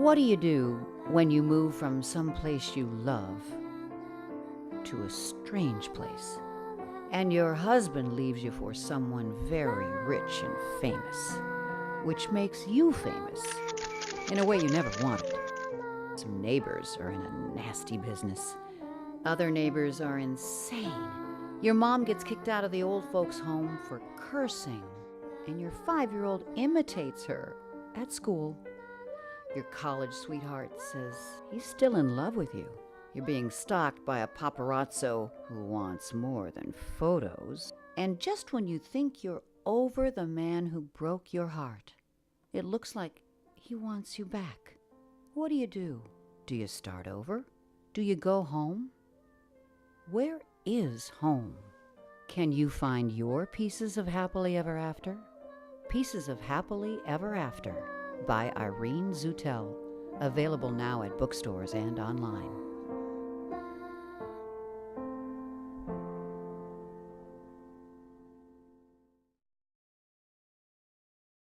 What do you do when you move from some place you love to a strange place, and your husband leaves you for someone very rich and famous, which makes you famous in a way you never wanted? Some neighbors are in a nasty business. Other neighbors are insane. Your mom gets kicked out of the old folks' home for cursing, and your 5-year-old imitates her at school. Your college sweetheart says he's still in love with you. You're being stalked by a paparazzo who wants more than photos. And just when you think you're over the man who broke your heart, it looks like he wants you back. What do you do? Do you start over? Do you go home? Where is home? Can you find your pieces of happily ever after? Pieces of Happily Ever After by Irene Zutell. Available now at bookstores and online.